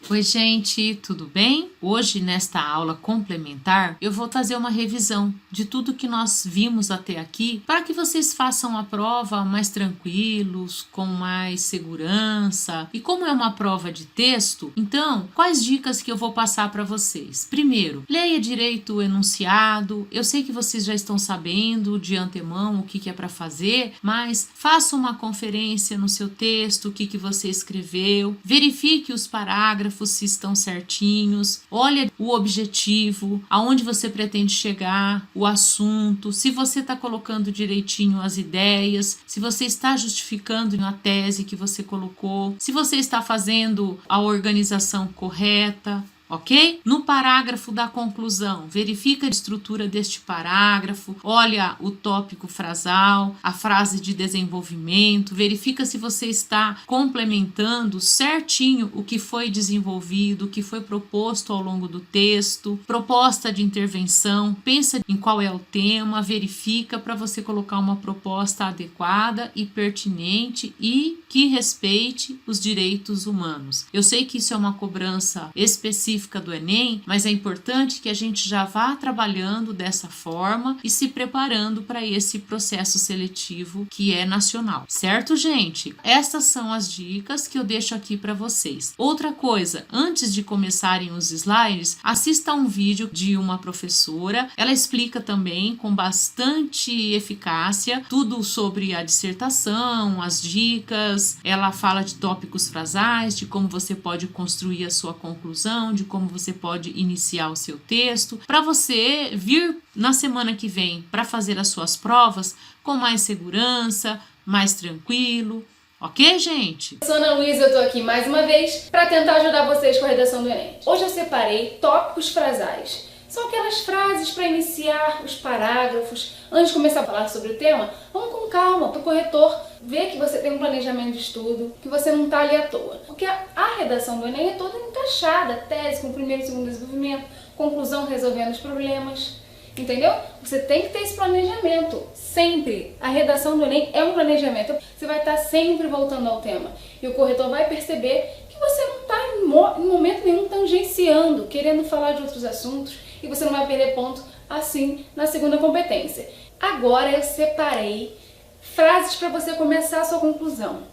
Oi, gente, tudo bem? Hoje, nesta aula complementar, eu vou fazer uma revisão de tudo que nós vimos até aqui para que vocês façam a prova mais tranquilos, com mais segurança. E como é uma prova de texto, então, quais dicas que eu vou passar para vocês? Primeiro, leia direito o enunciado. Eu sei que vocês já estão sabendo de antemão o que é para fazer, mas faça uma conferência no seu texto, o que você escreveu, verifique os parágrafos se estão certinhos, olha o objetivo, aonde você pretende chegar, o assunto, se você está colocando direitinho as ideias, se você está justificando a tese que você colocou, se você está fazendo a organização correta. Ok? No parágrafo da conclusão, verifica a estrutura deste parágrafo, olha o tópico frasal, a frase de desenvolvimento, verifica se você está complementando certinho o que foi desenvolvido, o que foi proposto ao longo do texto, proposta de intervenção, pensa em qual é o tema, verifica para você colocar uma proposta adequada e pertinente e que respeite os direitos humanos. Eu sei que isso é uma cobrança específica do Enem, mas é importante que a gente já vá trabalhando dessa forma e se preparando para esse processo seletivo que é nacional, certo, gente? Essas são as dicas que eu deixo aqui para vocês. Outra coisa, antes de começarem os slides, assista a um vídeo de uma professora, ela explica também com bastante eficácia tudo sobre a dissertação, as dicas, ela fala de tópicos frasais, de como você pode construir a sua conclusão, de como você pode iniciar o seu texto, para você vir na semana que vem para fazer as suas provas com mais segurança, mais tranquilo. Ok, gente? Eu sou Ana Luísa, eu tô aqui mais uma vez para tentar ajudar vocês com a redação do Enem. Hoje eu separei tópicos frasais. São aquelas frases para iniciar os parágrafos. Antes de começar a falar sobre o tema, vamos com calma, para o corretor ver que você tem um planejamento de estudo, que você não está ali à toa. Porque a redação do Enem é toda encaixada, tese com primeiro e segundo desenvolvimento, conclusão resolvendo os problemas, entendeu? Você tem que ter esse planejamento, sempre. A redação do Enem é um planejamento, você vai estar sempre voltando ao tema. E o corretor vai perceber que você não está em momento nenhum tangenciando, querendo falar de outros assuntos, e você não vai perder ponto assim na segunda competência. Agora eu separei frases para você começar a sua conclusão.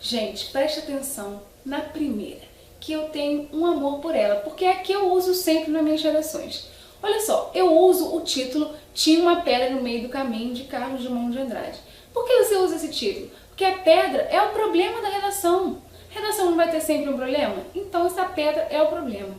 Gente, preste atenção na primeira, que eu tenho um amor por ela, porque é a que eu uso sempre nas minhas redações. Olha só, eu uso o título Tinha uma Pedra no Meio do Caminho, de Carlos Drummond de Andrade. Por que você usa esse título? Porque a pedra é o problema da redação. A redação não vai ter sempre um problema? Então essa pedra é o problema.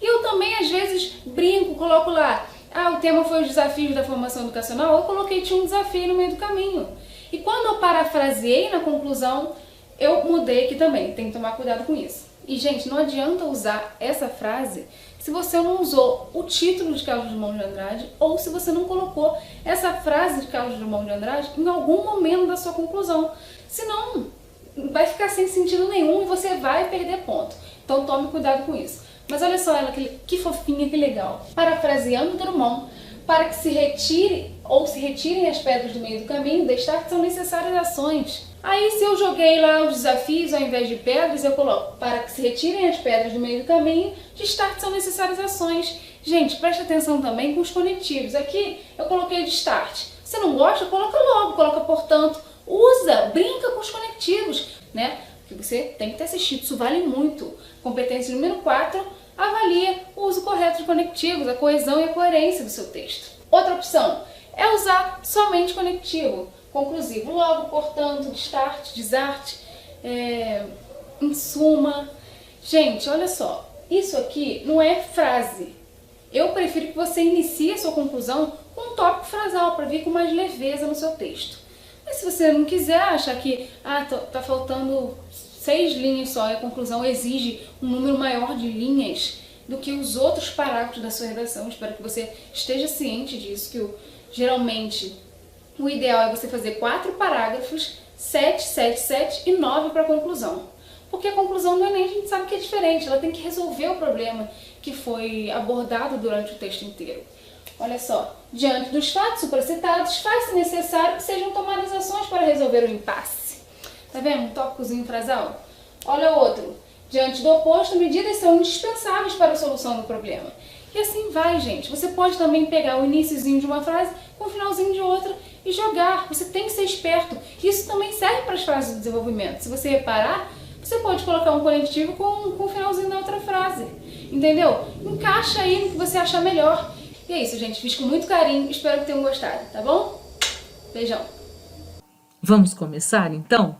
E eu também, às vezes, brinco, coloco lá, o tema foi os desafios da formação educacional, eu coloquei tinha um desafio no meio do caminho. E quando eu parafraseei na conclusão, eu mudei aqui também, tem que tomar cuidado com isso. E, gente, não adianta usar essa frase se você não usou o título de Carlos Drummond de Andrade ou se você não colocou essa frase de Carlos Drummond de Andrade em algum momento da sua conclusão. Senão, vai ficar sem sentido nenhum e você vai perder ponto. Então, tome cuidado com isso. Mas olha só ela, que fofinha, que legal. Parafraseando Drummond, para que se retire ou se retirem as pedras do meio do caminho, destaque são necessárias ações. Aí se eu joguei lá os desafios ao invés de pedras, eu coloco, para que se retirem as pedras do meio do caminho, destaque são necessárias ações. Gente, preste atenção também com os conectivos. Aqui eu coloquei de start. Se não gosta, coloca logo, coloca portanto. Usa, brinca com os conectivos, né? Que você tem que ter assistido, isso vale muito. Competência número 4, avalia o uso correto de conectivos, a coesão e a coerência do seu texto. Outra opção é usar somente conectivo, conclusivo, logo, portanto, start, desarte, em suma. Gente, olha só, isso aqui não é frase. Eu prefiro que você inicie a sua conclusão com um tópico frasal, para vir com mais leveza no seu texto. Mas se você não quiser, achar que tá faltando 6 linhas só e a conclusão exige um número maior de linhas do que os outros parágrafos da sua redação, espero que você esteja ciente disso, que geralmente o ideal é você fazer 4 parágrafos, 7, 7, 7 e 9 para a conclusão. Porque a conclusão do Enem a gente sabe que é diferente, ela tem que resolver o problema que foi abordado durante o texto inteiro. Olha só, diante dos fatos supracitados, faz-se necessário que sejam tomadas ações para resolver o impasse. Tá vendo? Um tópicozinho frasal. Olha outro. Diante do oposto, medidas são indispensáveis para a solução do problema. E assim vai, gente. Você pode também pegar o iniciozinho de uma frase com o finalzinho de outra e jogar. Você tem que ser esperto. Isso também serve para as frases do desenvolvimento. Se você reparar, você pode colocar um conectivo com o finalzinho da outra frase. Entendeu? Encaixa aí no que você achar melhor. E é isso, gente. Fiz com muito carinho. Espero que tenham gostado, tá bom? Beijão. Vamos começar, então?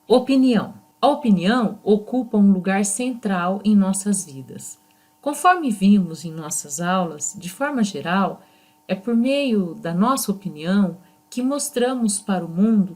Opinião. A opinião ocupa um lugar central em nossas vidas. Conforme vimos em nossas aulas, de forma geral, é por meio da nossa opinião que mostramos para o mundo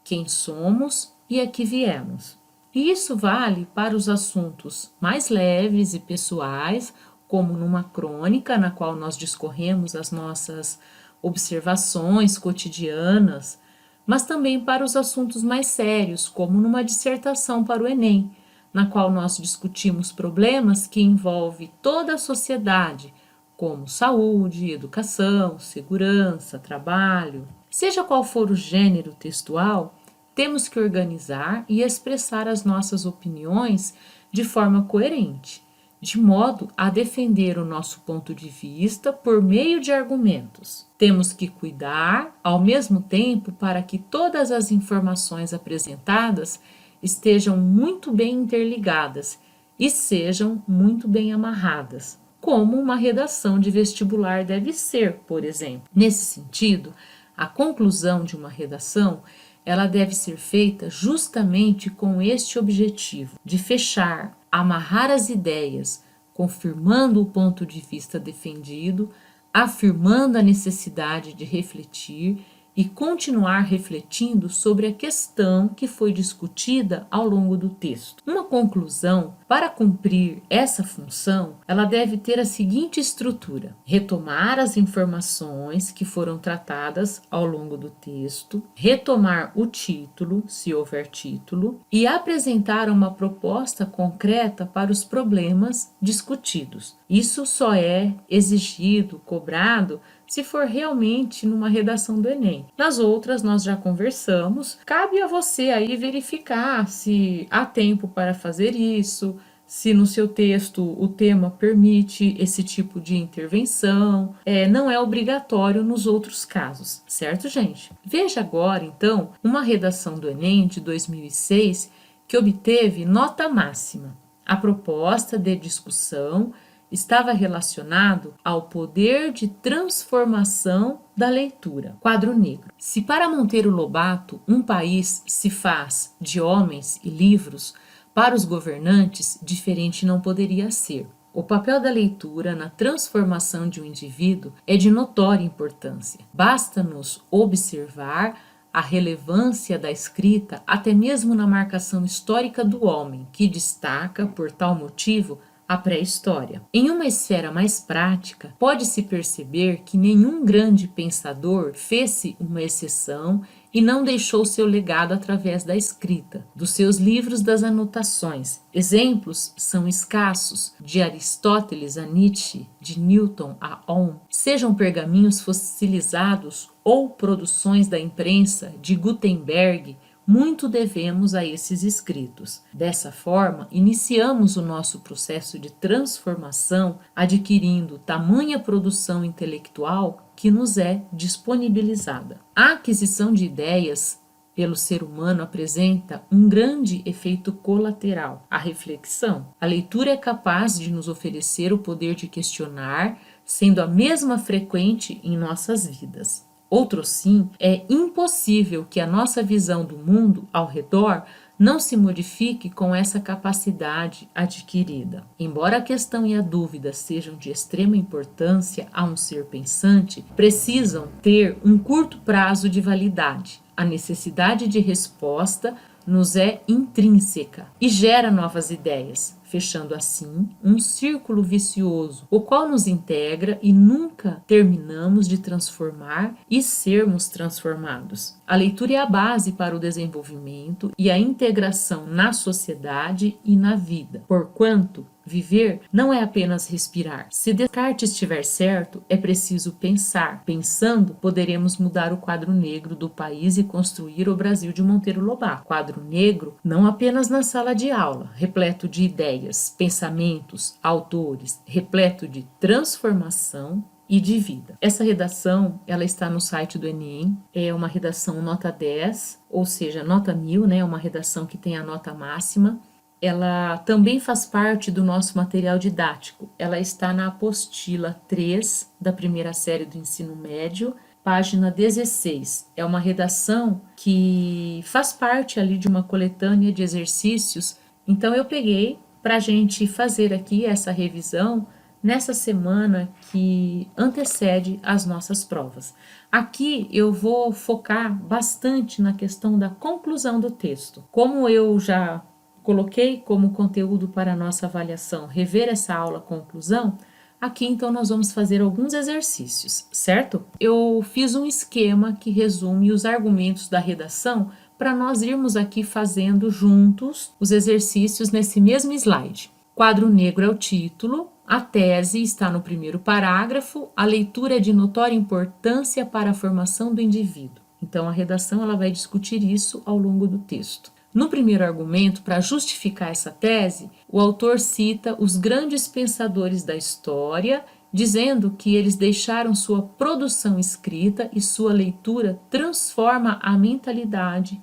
quem somos e a que viemos. E isso vale para os assuntos mais leves e pessoais, como numa crônica na qual nós discorremos as nossas observações cotidianas, mas também para os assuntos mais sérios, como numa dissertação para o Enem, na qual nós discutimos problemas que envolvem toda a sociedade, como saúde, educação, segurança, trabalho. Seja qual for o gênero textual, temos que organizar e expressar as nossas opiniões de forma coerente, de modo a defender o nosso ponto de vista por meio de argumentos. Temos que cuidar, ao mesmo tempo, para que todas as informações apresentadas estejam muito bem interligadas e sejam muito bem amarradas, como uma redação de vestibular deve ser, por exemplo. Nesse sentido, a conclusão de uma redação ela deve ser feita justamente com este objetivo, de fechar, amarrar as ideias, confirmando o ponto de vista defendido, afirmando a necessidade de refletir e continuar refletindo sobre a questão que foi discutida ao longo do texto. Uma conclusão, para cumprir essa função, ela deve ter a seguinte estrutura: retomar as informações que foram tratadas ao longo do texto, retomar o título, se houver título, e apresentar uma proposta concreta para os problemas discutidos. Isso só é exigido, cobrado, se for realmente numa redação do Enem. Nas outras nós já conversamos, cabe a você aí verificar se há tempo para fazer isso, se no seu texto o tema permite esse tipo de intervenção. Não é obrigatório nos outros casos, certo, gente? Veja agora, então, uma redação do Enem de 2006 que obteve nota máxima. A proposta de discussão estava relacionado ao poder de transformação da leitura. Quadro negro. Se para Monteiro Lobato um país se faz de homens e livros, para os governantes diferente não poderia ser. O papel da leitura na transformação de um indivíduo é de notória importância. Basta-nos observar a relevância da escrita até mesmo na marcação histórica do homem, que destaca, por tal motivo, a pré-história. Em uma esfera mais prática, pode-se perceber que nenhum grande pensador fez-se uma exceção e não deixou seu legado através da escrita, dos seus livros das anotações. Exemplos são escassos, de Aristóteles a Nietzsche, de Newton a Ohm, sejam pergaminhos fossilizados ou produções da imprensa de Gutenberg. Muito devemos a esses escritos. Dessa forma, iniciamos o nosso processo de transformação, adquirindo tamanha produção intelectual que nos é disponibilizada. A aquisição de ideias pelo ser humano apresenta um grande efeito colateral, a reflexão. A leitura é capaz de nos oferecer o poder de questionar, sendo a mesma frequente em nossas vidas. Outro sim, é impossível que a nossa visão do mundo ao redor não se modifique com essa capacidade adquirida. Embora a questão e a dúvida sejam de extrema importância a um ser pensante, precisam ter um curto prazo de validade. A necessidade de resposta nos é intrínseca e gera novas ideias, fechando assim um círculo vicioso, o qual nos integra e nunca terminamos de transformar e sermos transformados. A leitura é a base para o desenvolvimento e a integração na sociedade e na vida, porquanto Viver não é apenas respirar. Se Descartes estiver certo, é preciso pensar. Pensando, poderemos mudar o quadro negro do país e construir o Brasil de Monteiro Lobato. Quadro negro não apenas na sala de aula, repleto de ideias, pensamentos, autores, repleto de transformação e de vida. Essa redação, ela está no site do Enem, é uma redação nota 10, ou seja, nota 1000, né? Uma redação que tem a nota máxima. Ela também faz parte do nosso material didático. Ela está na apostila 3 da primeira série do ensino médio, página 16. É uma redação que faz parte ali de uma coletânea de exercícios. Então eu peguei para a gente fazer aqui essa revisão nessa semana que antecede as nossas provas. Aqui eu vou focar bastante na questão da conclusão do texto. Como eu já coloquei como conteúdo para a nossa avaliação rever essa aula conclusão, aqui então nós vamos fazer alguns exercícios, certo? Eu fiz um esquema que resume os argumentos da redação para nós irmos aqui fazendo juntos os exercícios nesse mesmo slide. Quadro negro é o título, a tese está no primeiro parágrafo, a leitura é de notória importância para a formação do indivíduo. Então a redação ela vai discutir isso ao longo do texto. No primeiro argumento, para justificar essa tese, o autor cita os grandes pensadores da história, dizendo que eles deixaram sua produção escrita e sua leitura transforma a mentalidade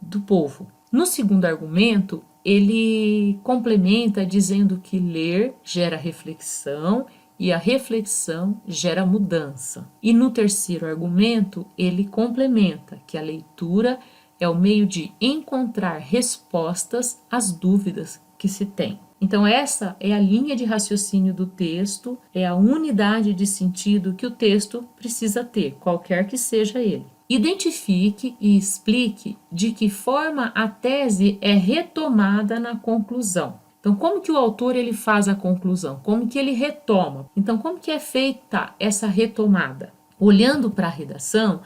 do povo. No segundo argumento, ele complementa dizendo que ler gera reflexão e a reflexão gera mudança. E no terceiro argumento, ele complementa que a leitura é o meio de encontrar respostas às dúvidas que se tem. Então essa é a linha de raciocínio do texto, é a unidade de sentido que o texto precisa ter, qualquer que seja ele. Identifique e explique de que forma a tese é retomada na conclusão. Então, como que o autor ele faz a conclusão? Como que ele retoma? Então, como que é feita essa retomada? Olhando para a redação,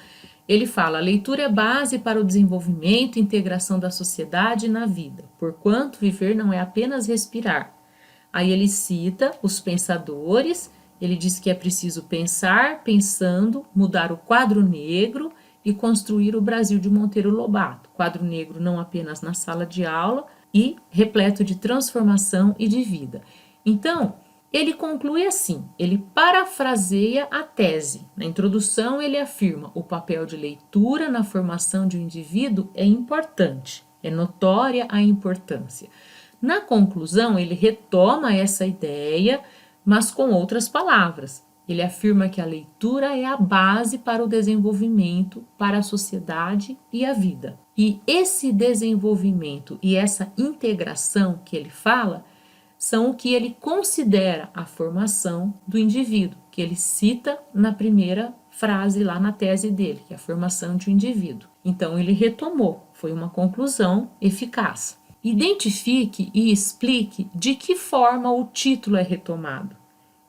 ele fala: a leitura é base para o desenvolvimento e integração da sociedade na vida, porquanto viver não é apenas respirar. Aí ele cita os pensadores, ele diz que é preciso pensar, pensando, mudar o quadro negro e construir o Brasil de Monteiro Lobato. Quadro negro não apenas na sala de aula e repleto de transformação e de vida. Então, ele conclui assim, ele parafraseia a tese. Na introdução, ele afirma: o papel de leitura na formação de um indivíduo é importante, é notória a importância. Na conclusão, ele retoma essa ideia, mas com outras palavras. Ele afirma que a leitura é a base para o desenvolvimento, para a sociedade e a vida. E esse desenvolvimento e essa integração que ele fala são o que ele considera a formação do indivíduo, que ele cita na primeira frase lá na tese dele, que é a formação de um indivíduo. Então ele retomou, foi uma conclusão eficaz. Identifique e explique de que forma o título é retomado.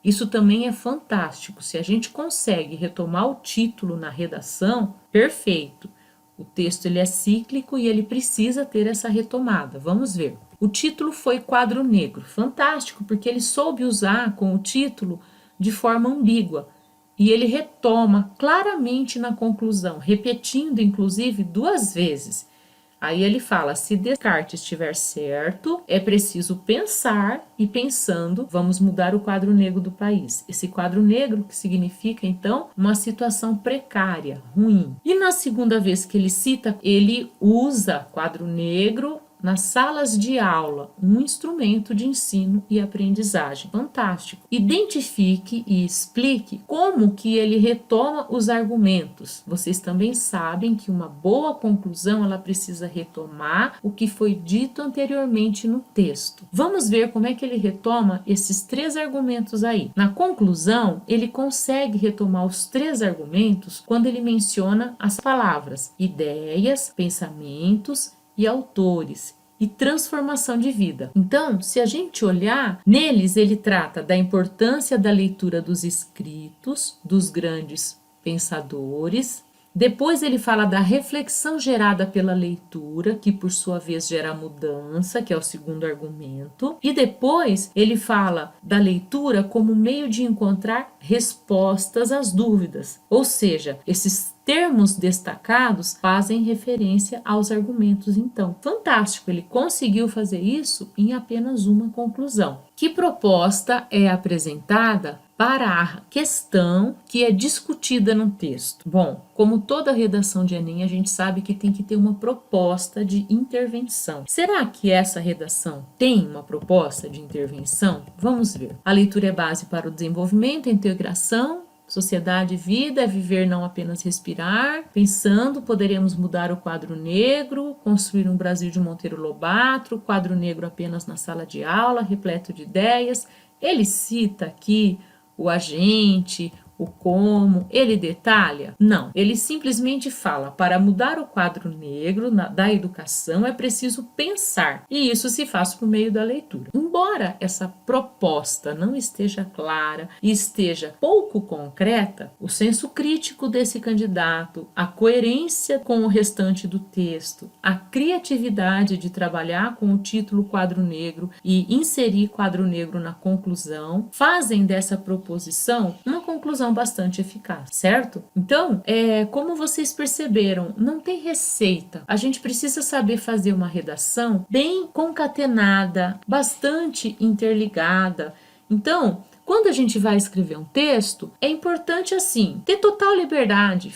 Isso também é fantástico. Se a gente consegue retomar o título na redação, perfeito. O texto ele é cíclico e ele precisa ter essa retomada. Vamos ver. O título foi Quadro Negro. Fantástico, porque ele soube usar com o título de forma ambígua. E ele retoma claramente na conclusão, repetindo inclusive 2 vezes. Aí ele fala: se Descartes estiver certo, é preciso pensar, e pensando, vamos mudar o quadro negro do país. Esse quadro negro que significa, então, uma situação precária, ruim. E na segunda vez que ele cita, ele usa quadro negro nas salas de aula, um instrumento de ensino e aprendizagem. Fantástico. Identifique e explique como que ele retoma os argumentos. Vocês também sabem que uma boa conclusão, ela precisa retomar o que foi dito anteriormente no texto. Vamos ver como é que ele retoma esses 3 argumentos aí. Na conclusão, ele consegue retomar os 3 argumentos quando ele menciona as palavras ideias, pensamentos e autores e transformação de vida. Então, se a gente olhar, neles ele trata da importância da leitura dos escritos, dos grandes pensadores, Depois ele fala da reflexão gerada pela leitura, que por sua vez gera mudança, que é o segundo argumento. E depois ele fala da leitura como meio de encontrar respostas às dúvidas. Ou seja, esses termos destacados fazem referência aos argumentos. Então, fantástico, ele conseguiu fazer isso em apenas uma conclusão. Que proposta é apresentada para a questão que é discutida no texto? Bom, como toda redação de Enem, a gente sabe que tem que ter uma proposta de intervenção. Será que essa redação tem uma proposta de intervenção? Vamos ver. A leitura é base para o desenvolvimento e integração. Sociedade e vida é viver, não apenas respirar. Pensando, poderemos mudar o quadro negro, construir um Brasil de Monteiro Lobato, quadro negro apenas na sala de aula, repleto de ideias. Ele cita aqui o agente, o como, ele detalha? Não, ele simplesmente fala: para mudar o quadro negro da educação é preciso pensar, e isso se faz por meio da leitura. Embora essa proposta não esteja clara e esteja pouco concreta, o senso crítico desse candidato, a coerência com o restante do texto, a criatividade de trabalhar com o título quadro negro e inserir quadro negro na conclusão, fazem dessa proposição uma conclusão bastante eficaz, certo? Então, como vocês perceberam, não tem receita. A gente precisa saber fazer uma redação bem concatenada, bastante interligada. Então, quando a gente vai escrever um texto, é importante assim, ter total liberdade.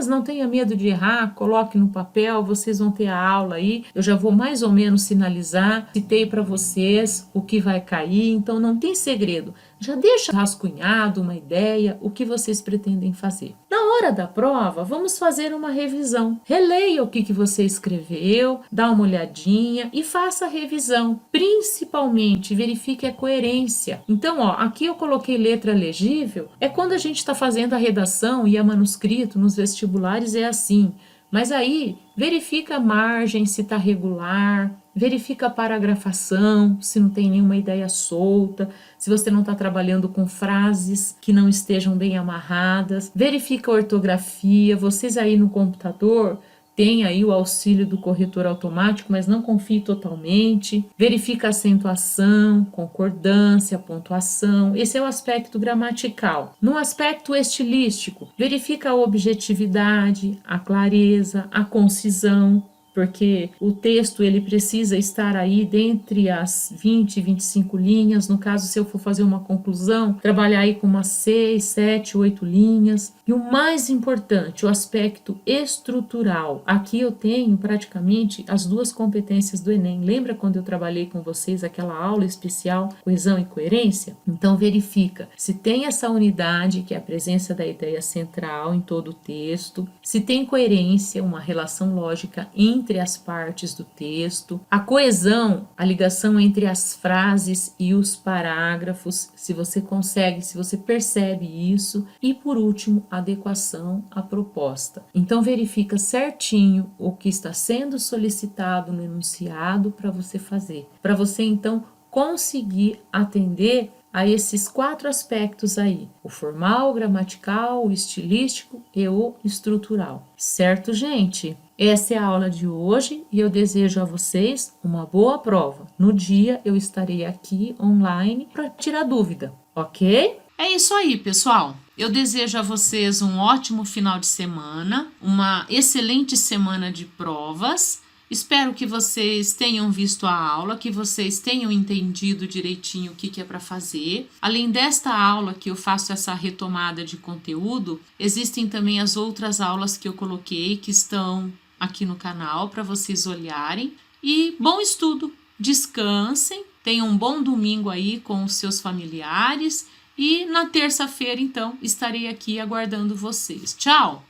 Não tenha medo de errar, coloque no papel, vocês vão ter a aula aí. Eu já vou mais ou menos sinalizar, citei para vocês o que vai cair, então não tem segredo. Já deixa rascunhado uma ideia, o que vocês pretendem fazer. Na hora da prova, vamos fazer uma revisão. Releia o que você escreveu, dá uma olhadinha e faça a revisão. Principalmente, verifique a coerência. Então, aqui eu coloquei letra legível. É quando a gente está fazendo a redação e a manuscrito nos vestibulares é assim. Mas aí, verifica a margem, se está regular, verifica a paragrafação, se não tem nenhuma ideia solta, se você não está trabalhando com frases que não estejam bem amarradas, verifica a ortografia. Vocês aí no computador tem aí o auxílio do corretor automático, mas não confie totalmente. Verifica a acentuação, concordância, pontuação. Esse é o aspecto gramatical. No aspecto estilístico, verifica a objetividade, a clareza, a concisão, porque o texto ele precisa estar aí dentre as 20 e 25 linhas. No caso, se eu for fazer uma conclusão, trabalhar aí com umas 6, 7, 8 linhas. E o mais importante, o aspecto estrutural. Aqui eu tenho praticamente as duas competências do Enem. Lembra quando eu trabalhei com vocês aquela aula especial, coesão e coerência? Então verifica se tem essa unidade, que é a presença da ideia central em todo o texto, se tem coerência, uma relação lógica entre as partes do texto, a coesão, a ligação entre as frases e os parágrafos, se você consegue, se você percebe isso, e por último, a adequação à proposta. Então verifica certinho o que está sendo solicitado no enunciado para você fazer, para você então conseguir atender a esses 4 aspectos aí: o formal, o gramatical, o estilístico e o estrutural. Certo, gente? Essa é a aula de hoje e eu desejo a vocês uma boa prova. No dia eu estarei aqui online para tirar dúvida, ok? É isso aí, pessoal. Eu desejo a vocês um ótimo final de semana, uma excelente semana de provas. Espero que vocês tenham visto a aula, que vocês tenham entendido direitinho o que é para fazer. Além desta aula que eu faço essa retomada de conteúdo, existem também as outras aulas que eu coloquei, que estão aqui no canal para vocês olharem. E bom estudo, descansem, tenham um bom domingo aí com os seus familiares e na terça-feira, então, estarei aqui aguardando vocês. Tchau!